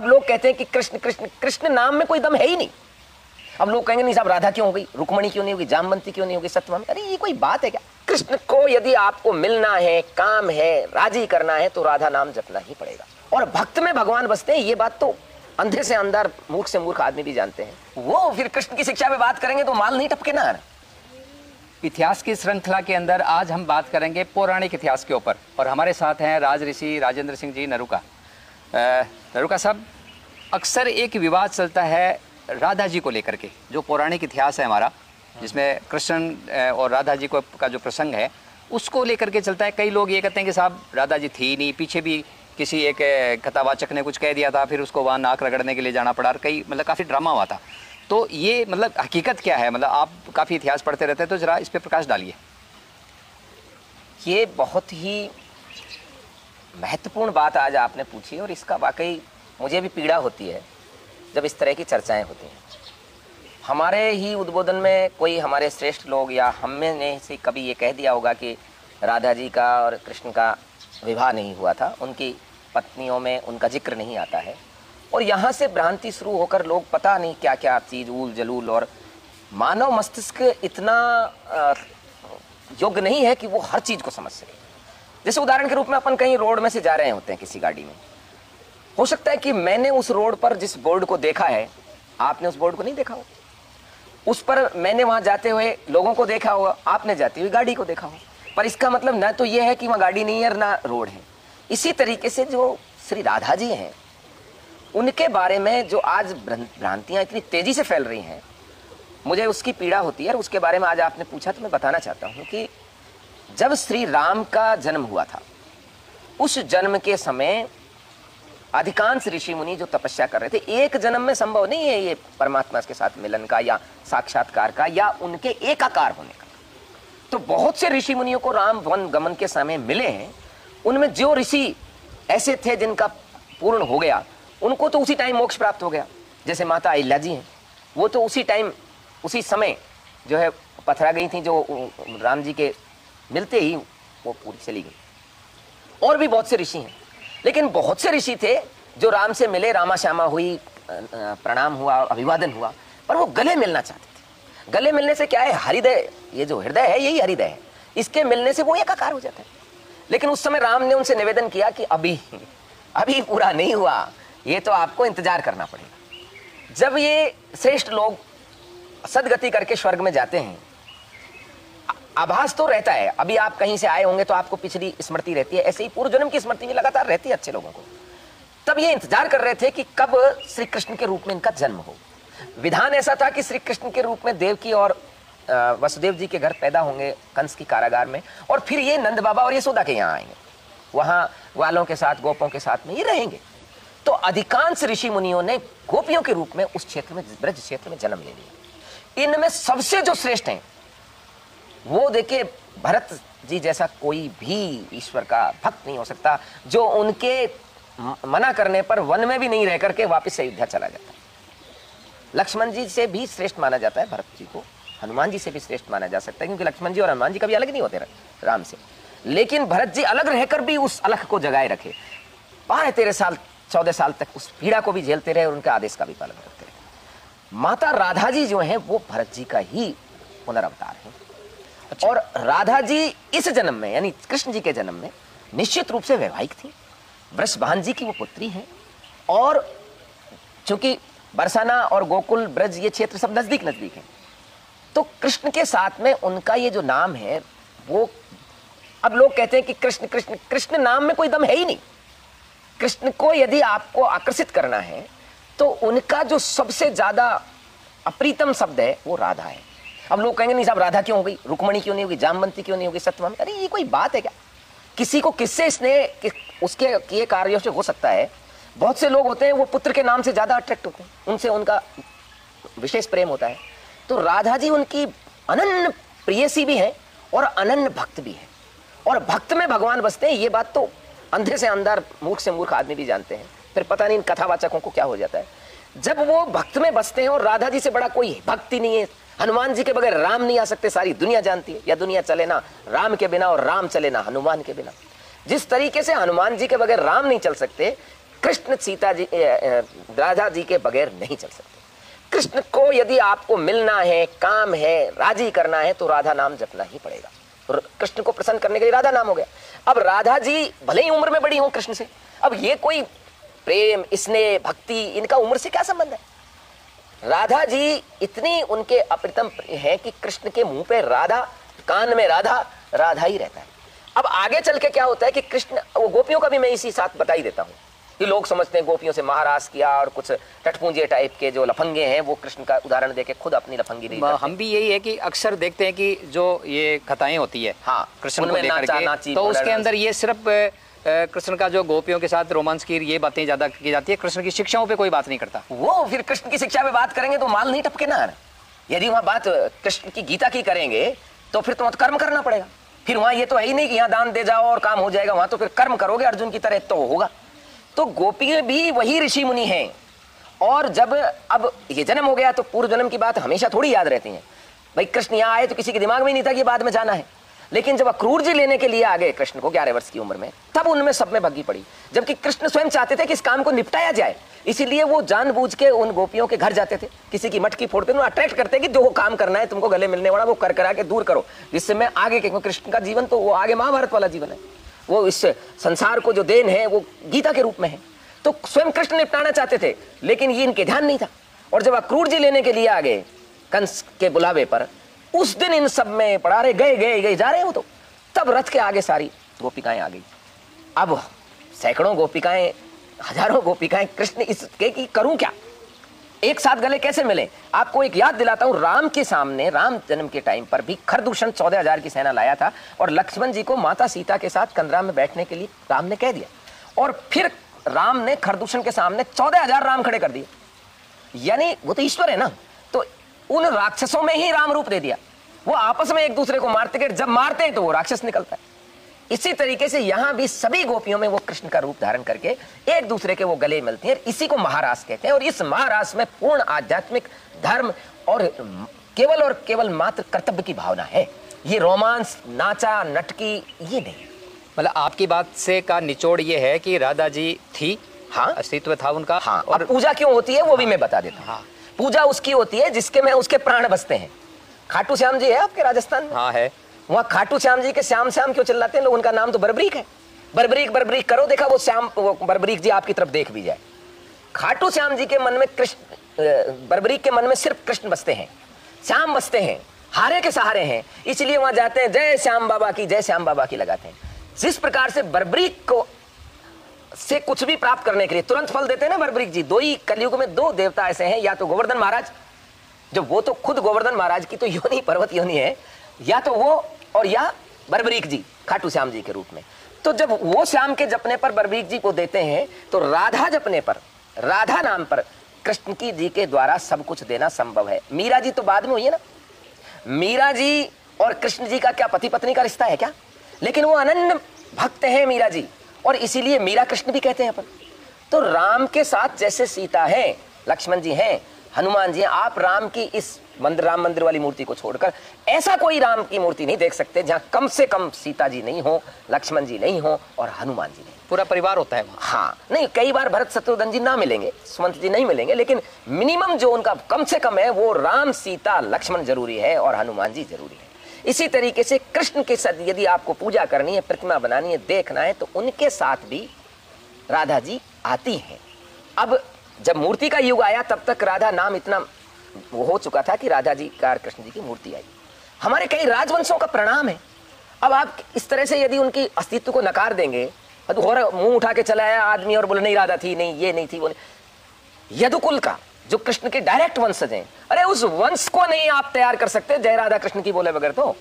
अब लोग कहते हैं कि कृष्ण कृष्ण कृष्ण नाम में कोई दम है ही नहीं। अब लोग कहेंगे नहीं साहब राधा क्यों हो गई, रुक्मणी क्यों नहीं होगी, जामवंती क्यों नहीं होगी, सत्यभामा। अरे ये कोई बात है क्या? कृष्ण को यदि आपको मिलना है, काम है, राजी करना है तो राधा नाम जपना ही पड़ेगा। और भक्त में भगवान बसते हैं, ये बात तो अंधे से अंधा, मूर्ख से मूर्ख आदमी भी जानते हैं। वो फिर कृष्ण की शिक्षा पे बात करेंगे तो माल नहीं टपके ना। इतिहास की श्रृंखला के अंदर आज हम बात करेंगे पौराणिक इतिहास के ऊपर, और हमारे साथ हैं राज ऋषि राजेंद्र सिंह जी नरुका। नरुका साहब, अक्सर एक विवाद चलता है राधा जी को लेकर के, जो पौराणिक इतिहास है हमारा, जिसमें कृष्ण और राधा जी को का जो प्रसंग है उसको लेकर के चलता है। कई लोग ये कहते हैं कि साहब राधा जी थी नहीं, पीछे भी किसी एक कथावाचक ने कुछ कह दिया था, फिर उसको वहाँ नाक रगड़ने के लिए जाना पड़ा, कई मतलब काफ़ी ड्रामा हुआ था। तो ये मतलब हकीकत क्या है? मतलब आप काफ़ी इतिहास पढ़ते रहते हैं, तो ज़रा इस पर प्रकाश डालिए। ये बहुत ही महत्वपूर्ण बात आज आपने पूछी, और इसका वाकई मुझे भी पीड़ा होती है जब इस तरह की चर्चाएं होती हैं। हमारे ही उद्बोधन में कोई हमारे श्रेष्ठ लोग या हम में ने से कभी ये कह दिया होगा कि राधा जी का और कृष्ण का विवाह नहीं हुआ था, उनकी पत्नियों में उनका जिक्र नहीं आता है, और यहाँ से भ्रांति शुरू होकर लोग पता नहीं क्या क्या चीज़ ऊल जलूल। और मानव मस्तिष्क इतना योग्य नहीं है कि वो हर चीज़ को समझ सके। जैसे उदाहरण के रूप में अपन कहीं रोड में से जा रहे होते हैं किसी गाड़ी में, हो सकता है कि मैंने उस रोड पर जिस बोर्ड को देखा है आपने उस बोर्ड को नहीं देखा हो, उस पर मैंने वहां जाते हुए लोगों को देखा होगा, आपने जाती हुई गाड़ी को देखा हो, पर इसका मतलब ना तो यह है कि वहां गाड़ी नहीं है ना रोड है। इसी तरीके से जो श्री राधा जी हैं उनके बारे में जो आज भ्रांतियां इतनी तेजी से फैल रही हैं, मुझे उसकी पीड़ा होती है। और उसके बारे में आज आपने पूछा तो मैं बताना चाहता हूं कि जब श्री राम का जन्म हुआ था, उस जन्म के समय अधिकांश ऋषि मुनि जो तपस्या कर रहे थे, एक जन्म में संभव नहीं है ये परमात्मा के साथ मिलन का या साक्षात्कार का या उनके एकाकार होने का। तो बहुत से ऋषि मुनियों को राम वन गमन के समय मिले हैं। उनमें जो ऋषि ऐसे थे जिनका पूर्ण हो गया, उनको तो उसी टाइम मोक्ष प्राप्त हो गया। जैसे माता अहिल्या जी हैं, वो तो उसी टाइम उसी समय जो है पथरा गई थी, जो राम जी के मिलते ही वो पूरी चली गई। और भी बहुत से ऋषि हैं, लेकिन बहुत से ऋषि थे जो राम से मिले, रामा श्यामा हुई, प्रणाम हुआ, अभिवादन हुआ, पर वो गले मिलना चाहते थे। गले मिलने से क्या है, हृदय, ये जो हृदय है यही हृदय है, इसके मिलने से वो एकाकार हो जाता है। लेकिन उस समय राम ने उनसे निवेदन किया कि अभी पूरा नहीं हुआ, ये तो आपको इंतजार करना पड़ेगा। जब ये श्रेष्ठ लोग सदगति करके स्वर्ग में जाते हैं, आभास तो रहता है, अभी आप कहीं से आए होंगे तो आपको पिछली स्मृति रहती है, ऐसे ही पूर्व जन्म की स्मृति भी लगातार रहती है अच्छे लोगों को। तब ये इंतजार कर रहे थे कि कब श्री कृष्ण के रूप में इनका जन्म हो। विधान ऐसा था कि श्री कृष्ण के रूप में देवकी और वसुदेव जी के घर पैदा होंगे कंस की कारागार में, और फिर ये नंद बाबा और यशोदा के यहाँ आएंगे, वहां ग्वालों के साथ, गोपों के साथ में ये रहेंगे। तो अधिकांश ऋषि मुनियों ने गोपियों के रूप में उस क्षेत्र में, ब्रज क्षेत्र में जन्म ले लिया। इनमें सबसे जो श्रेष्ठ हैं वो देखिए भरत जी जैसा कोई भी ईश्वर का भक्त नहीं हो सकता, जो उनके मना करने पर वन में भी नहीं रह करके वापस से अयोध्या चला जाता है। लक्ष्मण जी से भी श्रेष्ठ माना जाता है भरत जी को, हनुमान जी से भी श्रेष्ठ माना जा सकता है, क्योंकि लक्ष्मण जी और हनुमान जी कभी अलग नहीं होते राम से। लेकिन भरत जी अलग रहकर भी उस अलग को जगाए रखे, 12-13 साल 14 साल तक उस पीड़ा को भी झेलते रहे और उनके आदेश का भी पालन करते रहे। माता राधा जी जो है वो भरत जी का ही पुनर्अवतार है। अच्छा। और राधा जी इस जन्म में यानी कृष्ण जी के जन्म में निश्चित रूप से वैवाहिक थी, वृषभान जी की वो पुत्री है। और चूंकि बरसाना और गोकुल ब्रज ये क्षेत्र सब नजदीक नजदीक है, तो कृष्ण के साथ में उनका ये जो नाम है वो, अब लोग कहते हैं कि कृष्ण कृष्ण कृष्ण नाम में कोई दम है ही नहीं। कृष्ण को यदि आपको आकर्षित करना है तो उनका जो सबसे ज्यादा अप्रीतम शब्द है वो राधा है। अब लोग कहेंगे नहीं साहब राधा क्यों हो गई, रुक्मणी क्यों नहीं होगी, जामवंती क्यों नहीं होगी, सत्यभामा। अरे ये कोई बात है क्या? किसी को किससे स्नेह उसके किए कार्यों से हो सकता है। बहुत से लोग होते हैं वो पुत्र के नाम से ज्यादा अट्रैक्ट होते हैं, उनसे उनका विशेष प्रेम होता है। तो राधा जी उनकी अनन्य प्रियसी भी है और अनन्य भक्त भी है, और भक्त में भगवान बसते हैं। ये बात तो अंधे से अंधा, मूर्ख से मूर्ख आदमी भी जानते हैं। फिर पता नहीं इन कथावाचकों को क्या हो जाता है जब वो भक्त में बसते हैं। और राधा जी से बड़ा कोई भक्ति नहीं है। हनुमान जी के बगैर राम नहीं आ सकते, सारी दुनिया जानती है। या दुनिया चले ना राम के बिना और राम चले ना हनुमान के बिना। जिस तरीके से हनुमान जी के बगैर राम नहीं चल सकते, कृष्ण सीता जी राधा जी के बगैर नहीं चल सकते। कृष्ण को यदि आपको मिलना है, काम है, राजी करना है, तो राधा नाम जपना ही पड़ेगा। कृष्ण को प्रसन्न करने के लिए राधा नाम हो गया। अब राधा जी भले ही उम्र में बड़ी हो कृष्ण से, अब ये कोई प्रेम, स्नेह, भक्ति, इनका उम्र से क्या संबंध है? राधा जी इतनी उनके अप्रितम है कि कृष्ण के मुंह पे राधा, कान में राधा, राधा ही रहता है। अब आगे चल के क्या होता है कि कृष्ण, वो गोपियों का भी मैं इसी साथ बता ही देता हूं कि लोग समझते हैं गोपियों से महारास किया और कुछ टटपूंजे टाइप के जो लफंगे हैं वो कृष्ण का उदाहरण देके खुद अपनी लफंगी नहीं करते। हम भी यही है कि अक्सर देखते हैं कि जो ये कथाएं होती है, हाँ, कृष्ण को लेकर के, तो उसके अंदर ये सिर्फ कृष्ण का जो गोपियों के साथ रोमांस की ये बातें ज्यादा की जाती है, कृष्ण की शिक्षाओं पे कोई बात नहीं करता। वो फिर कृष्ण की शिक्षा पे बात करेंगे तो माल नहीं टपके ना। यदि वहां बात कृष्ण की गीता की करेंगे तो फिर तुम्हें कर्म करना पड़ेगा। फिर वहां ये तो है ही नहीं कि यहाँ दान दे जाओ और काम हो जाएगा, वहां तो फिर कर्म करोगे अर्जुन की तरह तो होगा। तो गोपी भी वही ऋषि मुनि हैं। और जब अब ये जन्म हो गया तो पूर्व जन्म की बात हमेशा थोड़ी याद रहती है। भाई कृष्ण यहाँ आए तो किसी के दिमाग में नहीं था कि बाद में जाना है, लेकिन जब अक्रूर जी लेने के लिए आ गए कृष्ण को 11 वर्ष की उम्र में, तब उनमें सब में भग्गी पड़ी। जबकि कृष्ण स्वयं चाहते थे कि इस काम को निपटाया जाए, इसीलिए वो जानबूझ के उन गोपियों के घर जाते थे, किसी की मटकी फोड़ते थे, अट्रैक्ट करते कि जो काम करना है तुमको गले मिलने वाला वो कर करा के दूर करो, जिससे मैं आगे के, कृष्ण का जीवन तो वो आगे महाभारत वाला जीवन है, वो इस संसार को जो देन है वो गीता के रूप में है। तो स्वयं कृष्ण निपटाना चाहते थे, लेकिन ये इनके ध्यान नहीं था। और जब अक्रूर जी लेने के लिए आ गए कंस के बुलावे पर, उस दिन इन सब में पड़ा रहे, गए गए गए जा रहे हो, तो तब रथ के आगे सारी गोपिकाएं आ गई। अब सैकड़ों गोपिकाएं, हजारों गोपिकाएं, कृष्ण इसके कि करूं क्या, एक साथ गले कैसे मिले। आपको एक याद दिलाता हूं, राम के सामने, राम जन्म के टाइम पर भी खरदूषण 14,000 की सेना लाया था और लक्ष्मण जी को माता सीता के साथ कंदरा में बैठने के लिए राम ने कह दिया, और फिर राम ने खरदूषण के सामने 14,000 राम खड़े कर दिए। यानी वो तो ईश्वर है ना, तो उन राक्षसों में ही राम रूप दे दिया। वो आपस में एक दूसरे को मारते गए, जब मारते हैं तो वो राक्षस निकलता है। इसी तरीके से यहां भी सभी गोपियों में वो कृष्ण का रूप धारण करके एक दूसरे के वो गले मिलती हैं। इसी को महारास कहते हैं। और इस महारास में पूर्ण आध्यात्मिक धर्म और केवल मात्र कर्तव्य की भावना है। ये रोमांस, नाचा, नटकी, ये नहीं। मतलब आपकी बात से का निचोड़ ये है कि राधा जी थी, हाँ, अस्तित्व था उनका। हाँ, और पूजा क्यों होती है वो भी मैं बता देता हूँ। हाँ, पूजा उसकी होती है जिसके में उसके प्राण बसते हैं। खाटू श्याम जी है आपके राजस्थान में? हाँ है। वहाँ खाटू श्याम जी के श्याम श्याम क्यों चिल्लाते हैं लोग? उनका नाम तो बरबरीक है। बरबरीक बरबरीक करो, देखा वो श्याम, वो बरबरीक जी आपकी तरफ देख भी जाए। खाटू श्याम जी के मन में कृष्ण, बरबरीक के मन में सिर्फ कृष्ण बसते हैं, श्याम बसते हैं, हारे के सहारे हैं, इसलिए वहां जाते हैं, जय श्याम बाबा की, जय श्याम बाबा की लगाते हैं। जिस प्रकार से बरबरीक को से कुछ भी प्राप्त करने के लिए तुरंत फल देते हैं ना बरबरीक जी। दो ही कलयुग में दो देवता ऐसे हैं, या तो गोवर्धन महाराज, जो वो तो खुद गोवर्धन महाराज की तो योनि पर्वत योनि है, या तो वो, और या बरबरीक जी खाटू श्याम जी के रूप में। तो जब वो श्याम के जपने पर बरबरीक जी को देते हैं, तो राधा जपने पर, राधा नाम पर कृष्ण की जी के द्वारा सब कुछ देना संभव है। मीरा जी तो बाद में हुई है ना। मीरा जी और कृष्ण जी का क्या पति पत्नी का रिश्ता है क्या? लेकिन वो अनन्य भक्त हैं मीरा जी, और इसीलिए मीरा कृष्ण भी कहते हैं अपन। तो राम के साथ जैसे सीता है, लक्ष्मण जी हैं, हनुमान जी हैं, आप राम की इस मंदिर, राम मंदिर वाली मूर्ति को छोड़कर ऐसा कोई राम की मूर्ति नहीं देख सकते जहां कम से कम सीता जी नहीं हो, लक्ष्मण जी नहीं हो और हनुमान जी नहीं। पूरा परिवार होता है वहाँ। हाँ, नहीं, कई बार भरत शत्रुघ्न जी ना मिलेंगे, सुमंत जी नहीं मिलेंगे, लेकिन मिनिमम जो उनका कम से कम है वो राम, सीता, लक्ष्मण जरूरी है और हनुमान जी जरूरी है। इसी तरीके से कृष्ण के साथ यदि आपको पूजा करनी है, प्रतिमा बनानी है, देखना है, तो उनके साथ भी राधा जी आती हैं। अब जब मूर्ति का युग आया तब तक राधा नाम इतना वो हो चुका था कि राधा जी का कृष्ण जी की मूर्ति आई। हमारे कई राजवंशों का परिणाम है। अब आप इस तरह से यदि उनकी अस्तित्व को नकार देंगे, तो मुंह उठा के चला आया आदमी और बोले नहीं राधा थी, नहीं ये नहीं थी, वो नहीं। यदुकुल का जो कृष्ण के डायरेक्ट वंशज हैं, अरे उस वंश को नहीं आप तैयार कर सकते जय राधा कृष्ण की बोले बगैर। तो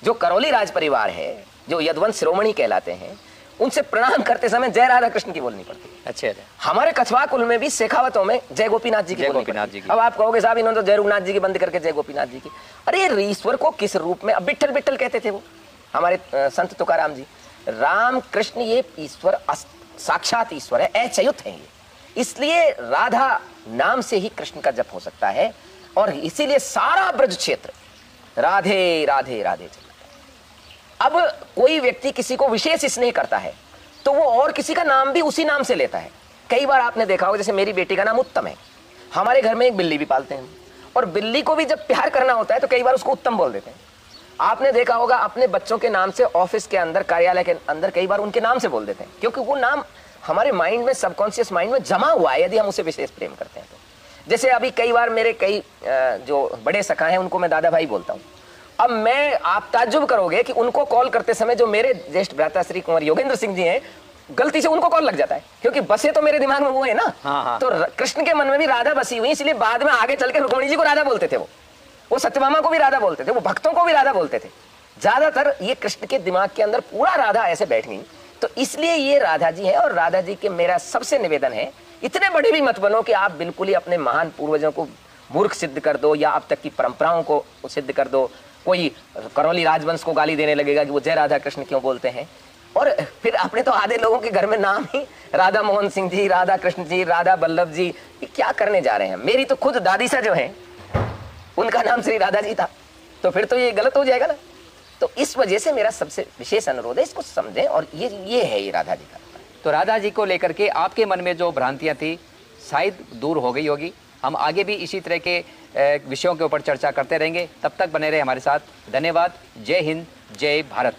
जो करौली राज परिवार है, जो यदुवंश शिरोमणि कहलाते हैं, उनसे प्रणाम करते समय जय राधा कृष्ण की बोलनी पड़ती है। अच्छा, हमारे कछवा कुल में भी शेखावतों में जय गोपीनाथ जी की बोलनी पड़ती है। अब आप कहोगे साहब इन्होंने तो जय रघुनाथ जी की बंद करके जय गोपीनाथ जी की। अरे ईश्वर को किस रूप में, अब बिट्ठल बिट्ठल कहते थे वो हमारे संत तुकाराम जी। राम कृष्ण ये ईश्वर साक्षात ईश्वर है, अच्युत है ये, इसलिए राधा नाम से ही कृष्ण का जप हो सकता है। और इसीलिए सारा ब्रज क्षेत्र राधे राधे राधे चलता है। अब कोई व्यक्ति किसी को विशेष स्नेह करता है तो वो और किसी का नाम भी उसी नाम से लेता है। कई बार आपने देखा होगा, जैसे मेरी बेटी का नाम उत्तम है, हमारे घर में एक बिल्ली भी पालते हैं, और बिल्ली को भी जब प्यार करना होता है तो कई बार उसको उत्तम बोल देते हैं। आपने देखा होगा अपने बच्चों के नाम से ऑफिस के अंदर, कार्यालय के अंदर कई बार उनके नाम से बोल देते हैं, क्योंकि वो नाम हमारे माइंड में, सबकॉन्शियस माइंड में जमा हुआ है, यदि हम उसे विशेष प्रेम करते हैं तो। जैसे अभी कई बार मेरे कई जो बड़े सखा हैं उनको मैं दादा भाई बोलता हूँ। अब मैं, आप ताज्जुब करोगे कि उनको कॉल करते समय जो मेरे ज्येष्ठ भ्राता श्री कुंवर योगेंद्र सिंह जी हैं, गलती से उनको कॉल लग जाता है, क्योंकि बसे तो मेरे दिमाग में वो है ना। हाँ। तो कृष्ण के मन में भी राधा बसी हुई, इसलिए बाद में आगे चल के रुक्मिणी जी को राधा बोलते थे, वो सत्यभामा को भी राधा बोलते थे, वो भक्तों को भी राधा बोलते थे। ज्यादातर ये कृष्ण के दिमाग के अंदर पूरा राधा ऐसे बैठ गई, तो इसलिए ये राधा जी है। और राधा जी के मेरा सबसे निवेदन है, इतने बड़े भी मत बनो कि आप बिल्कुल ही अपने महान पूर्वजों को मूर्ख सिद्ध कर दो, या अब तक की परंपराओं को सिद्ध कर दो। कोई करौली राजवंश को गाली देने लगेगा कि वो जय राधा कृष्ण क्यों बोलते हैं, और फिर अपने तो आधे लोगों के घर में नाम ही राधा मोहन सिंह जी, राधा कृष्ण जी, राधा बल्लभ जी, ये क्या करने जा रहे हैं। मेरी तो खुद दादी सा जो है उनका नाम श्री राधा जी था, तो फिर तो ये गलत हो जाएगा ना। तो इस वजह से मेरा सबसे विशेष अनुरोध है, इसको समझें, और ये है ये राधा जी का। तो राधा जी को लेकर के आपके मन में जो भ्रांतियां थी शायद दूर हो गई होगी। हम आगे भी इसी तरह के विषयों के ऊपर चर्चा करते रहेंगे, तब तक बने रहे हमारे साथ। धन्यवाद। जय हिंद, जय भारत।